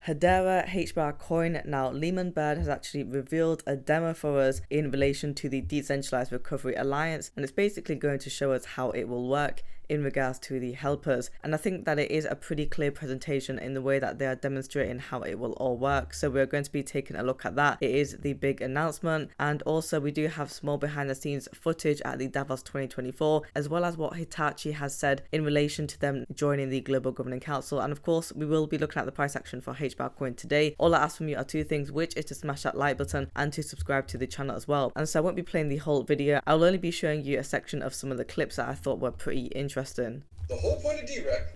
Hedera Hbar coin. Now, Leemon Baird has actually revealed a demo for us in relation to the Decentralized Recovery Alliance, and it's basically going to show us how it will work in regards to the helpers. And I think that it is a pretty clear presentation in the way that they are demonstrating how it will all work. So we're going to be taking a look at that. It is the big announcement, and also we do have small behind the scenes footage at the Davos 2024, as well as what Hitachi has said in relation to them joining the Global Governing Council. And of course, we will be looking at the price action for HBAR coin today. All I ask from you are two things, which is to smash that like button and to subscribe to the channel as well. And so I won't be playing the whole video. I'll only be showing you a section of some of the clips that I thought were pretty interesting. The whole point of DecRec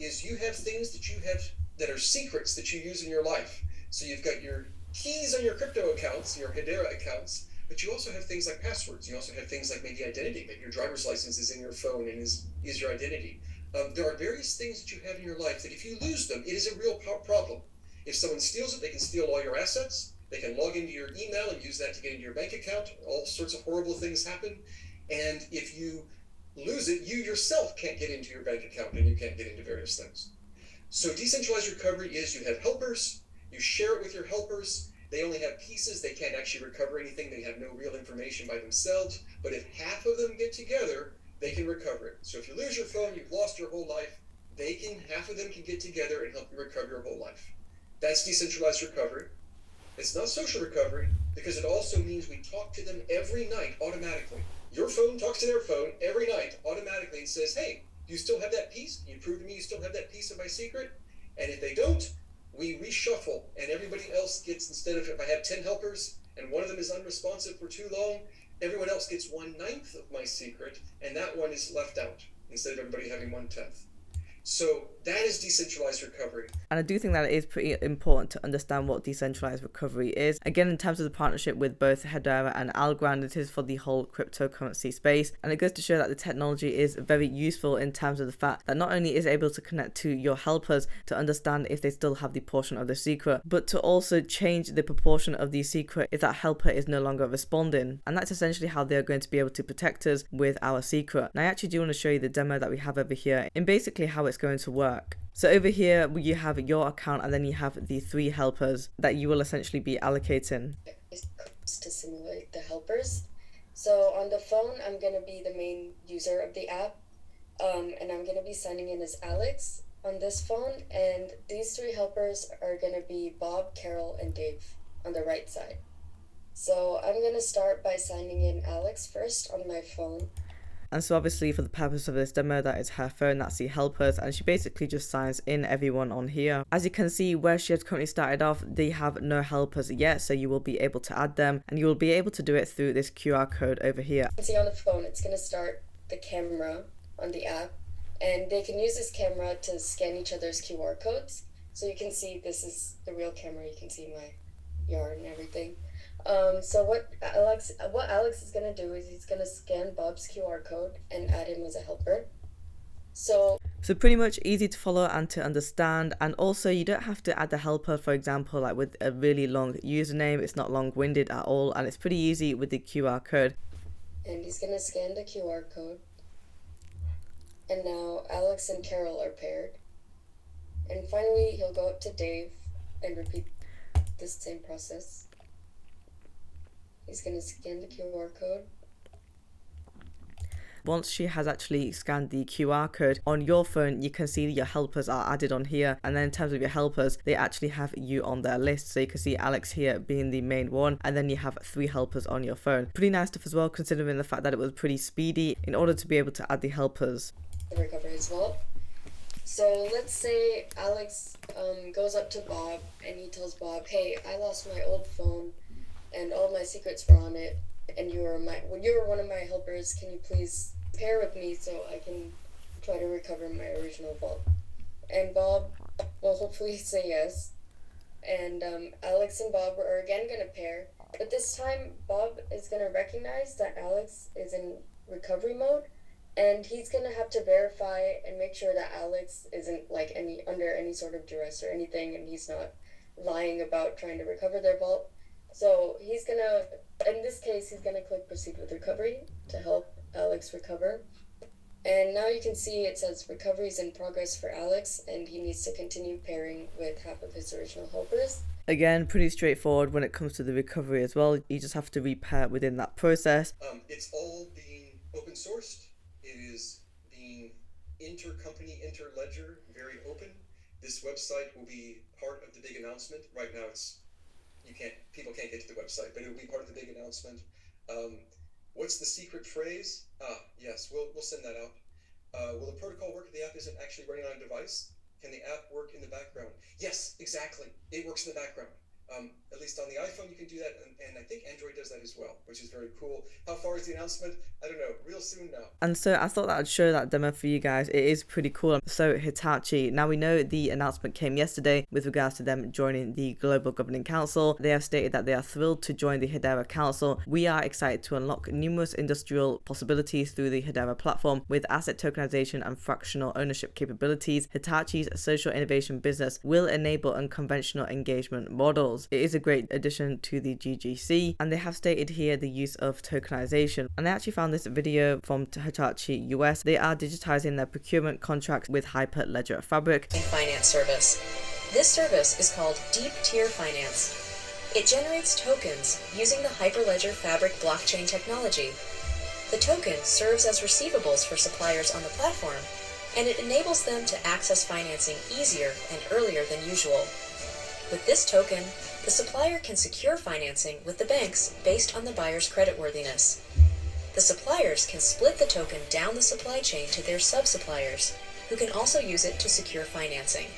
is you have things that you have that are secrets that you use in your life. So you've got your keys on your crypto accounts, your Hedera accounts, but you also have things like passwords. You also have things like maybe identity. Maybe your driver's license is in your phone and is your identity. There are various things that you have in your life that if you lose them, it is a real problem. If someone steals it, they can steal all your assets. They can log into your email and use that to get into your bank account. All sorts of horrible things happen. And if you lose it, you yourself can't get into your bank account and you can't get into various things. So decentralized recovery is you have helpers, you share it with your helpers, they only have pieces, they can't actually recover anything, they have no real information by themselves, but if half of them get together, they can recover it. So if you lose your phone, you've lost your whole life, half of them can get together and help you recover your whole life. That's decentralized recovery. It's not social recovery because it also means we talk to them every night automatically. Your phone talks to their phone every night automatically and says, hey, do you still have that piece? Can you prove to me you still have that piece of my secret? And if they don't, we reshuffle and everybody else gets, instead of if I have 10 helpers and one of them is unresponsive for too long, everyone else gets 1/9 of my secret and that one is left out instead of everybody having 1/10. So that is decentralized recovery. And I do think that it is pretty important to understand what decentralized recovery is. Again, in terms of the partnership with both Hedera and Algorand, it is for the whole cryptocurrency space. And it goes to show that the technology is very useful in terms of the fact that not only is it able to connect to your helpers to understand if they still have the portion of the secret, but to also change the proportion of the secret if that helper is no longer responding. And that's essentially how they're going to be able to protect us with our secret. And I actually do want to show you the demo that we have over here in basically how it's going to work. So over here you have your account and then you have the 3 helpers that you will essentially be allocating. To simulate the helpers. So on the phone I'm going to be the main user of the app, and I'm going to be signing in as Alex on this phone, and these 3 helpers are going to be Bob, Carol, and Dave on the right side. So I'm going to start by signing in Alex first on my phone. And so obviously for the purpose of this demo, that is her phone, that's the helpers, and she basically just signs in everyone on here. As you can see, where she has currently started off, they have no helpers yet, so you will be able to add them, and you will be able to do it through this QR code over here. You can see on the phone, it's going to start the camera on the app, and they can use this camera to scan each other's QR codes. So you can see this is the real camera, you can see my yard and everything. So what Alex is going to do is he's going to scan Bob's QR code and add him as a helper. So pretty much easy to follow and to understand, and also you don't have to add the helper, for example, like with a really long username. It's not long-winded at all, and it's pretty easy with the QR code. And he's going to scan the QR code. And now Alex and Carol are paired. And finally he'll go up to Dave and repeat the same process. He's going to scan the QR code. Once she has actually scanned the QR code on your phone, you can see your helpers are added on here. And then in terms of your helpers, they actually have you on their list. So you can see Alex here being the main one, and then you have 3 helpers on your phone. Pretty nice stuff as well, considering the fact that it was pretty speedy in order to be able to add the helpers. The recovery as well. So let's say Alex goes up to Bob and he tells Bob, hey, I lost my old phone and all my secrets were on it, and you were one of my helpers. Can you please pair with me so I can try to recover my original vault? And Bob will hopefully say yes. And Alex and Bob are again going to pair, but this time Bob is going to recognize that Alex is in recovery mode, and he's going to have to verify and make sure that Alex isn't like under any sort of duress or anything, and he's not lying about trying to recover their vault. So he's going to, in this case, he's going to click proceed with recovery to help Alex recover. And now you can see it says recovery is in progress for Alex, and he needs to continue pairing with half of his original helpers. Again, pretty straightforward when it comes to the recovery as well. You just have to repair within that process. It's all being open sourced. It is being intercompany, interledger, very open. This website will be part of the big announcement. Right now, people can't get to the website, but it will be part of the big announcement. What's the secret phrase? Yes, we'll send that out. Will the protocol work if the app isn't actually running on a device? Can the app work in the background? Yes, exactly. It works in the background. At least on the iPhone, you can do that, and I think Android does that as well, which is very cool. How far is the announcement? I don't know. Real soon now. And so I thought that I'd show that demo for you guys. It is pretty cool. So Hitachi, now we know the announcement came yesterday with regards to them joining the Global Governing Council. They have stated that they are thrilled to join the Hedera Council. We are excited to unlock numerous industrial possibilities through the Hedera platform with asset tokenization and fractional ownership capabilities. Hitachi's social innovation business will enable unconventional engagement models. It is a great addition to the GGC, and they have stated here the use of tokenization. And I actually found this video from Hitachi US. They are digitizing their procurement contracts with Hyperledger Fabric. Finance service. This service is called Deep Tier Finance. It generates tokens using the Hyperledger Fabric blockchain technology. The token serves as receivables for suppliers on the platform, and it enables them to access financing easier and earlier than usual. With this token, the supplier can secure financing with the banks based on the buyer's creditworthiness. The suppliers can split the token down the supply chain to their sub-suppliers, who can also use it to secure financing.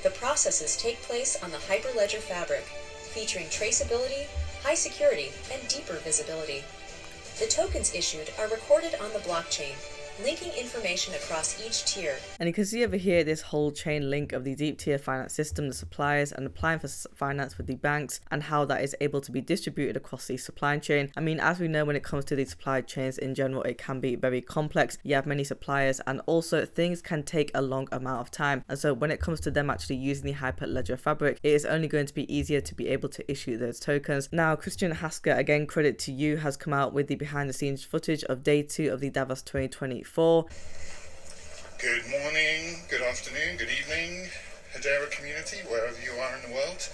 The processes take place on the Hyperledger Fabric, featuring traceability, high security, and deeper visibility. The tokens issued are recorded on the blockchain, linking information across each tier. And you can see over here this whole chain link of the deep tier finance system, the suppliers, and applying for finance with the banks, and how that is able to be distributed across the supply chain. I mean, as we know, when it comes to the supply chains in general, it can be very complex. You have many suppliers, and also things can take a long amount of time. And so when it comes to them actually using the Hyperledger Fabric, it is only going to be easier to be able to issue those tokens. Now, Christian Hasker, again, credit to you, has come out with the behind the scenes footage of day 2 of the Davos 2024. Good morning, good afternoon, good evening, Hedera community, wherever you are in the world.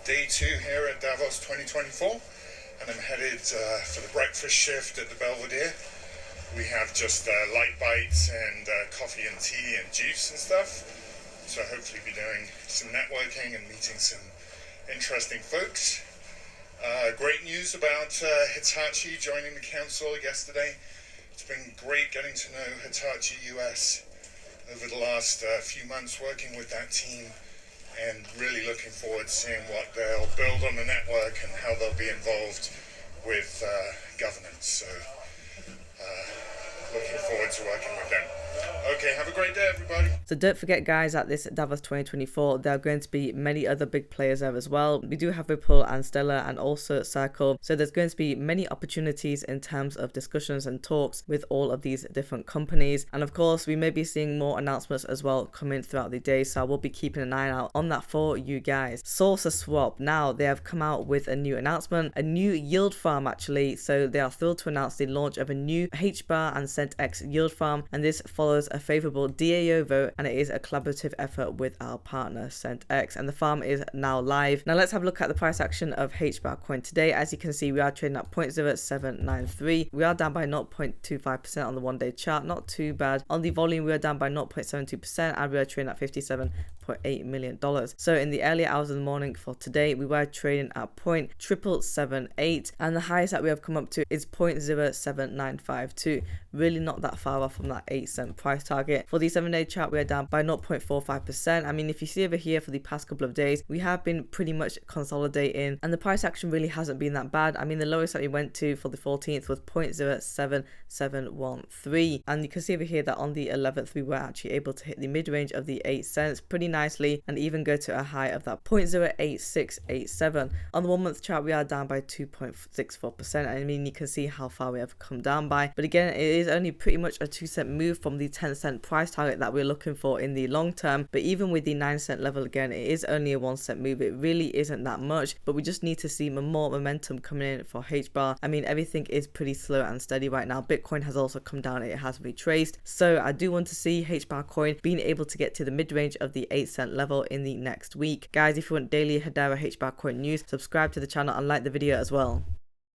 Day 2 here at Davos 2024, and I'm headed for the breakfast shift at the Belvedere. We have just light bites and coffee and tea and juice and stuff, so hopefully be doing some networking and meeting some interesting folks. Great news about Hitachi joining the council yesterday. It's been great getting to know Hitachi US over the last few months, working with that team, and really looking forward to seeing what they'll build on the network and how they'll be involved with governance. So looking forward to working with them. Okay, have a great day, everybody. So don't forget, guys, at this Davos 2024, there are going to be many other big players there as well. We do have Ripple and Stellar and also Circle. So there's going to be many opportunities in terms of discussions and talks with all of these different companies. And of course, we may be seeing more announcements as well coming throughout the day. So I will be keeping an eye out on that for you guys. Source Swap. Now they have come out with a new announcement, a new yield farm actually. So they are thrilled to announce the launch of a new HBAR and CentX yield farm. And this follows a favorable DAO vote, and it is a collaborative effort with our partner CentX, and the farm is now live. Now let's have a look at the price action of HBAR coin today. As you can see, we are trading at 0.0793. We are down by 0.25% on the 1-day chart, not too bad. On the volume, we are down by 0.72%, and we are trading at $57.8 million. So in the earlier hours of the morning for today, we were trading at 0.7778, and the highest that we have come up to is 0.07952. Really not that far off from that 8-cent price target. For the 7-day chart, we are down by 0.45%. I mean, if you see over here for the past couple of days, we have been pretty much consolidating, and the price action really hasn't been that bad. I mean, the lowest that we went to for the 14th was 0.07713, and you can see over here that on the 11th we were actually able to hit the mid-range of the 8 cents pretty nicely, and even go to a high of that 0.08687. On the 1-month chart, we are down by 2.64%. I mean, you can see how far we have come down by, but again, it is only pretty much a 2-cent move from the 10-cent price target that we're looking for in the long term. But even with the 9-cent level, again, it is only a 1-cent move. It really isn't that much, but we just need to see more momentum coming in for HBAR. I mean, everything is pretty slow and steady right now. Bitcoin has also come down, it has retraced. So I do want to see HBAR coin being able to get to the mid-range of the 8-cent level in the next week. Guys, if you want daily Hedera HBAR coin news, subscribe to the channel and like the video as well.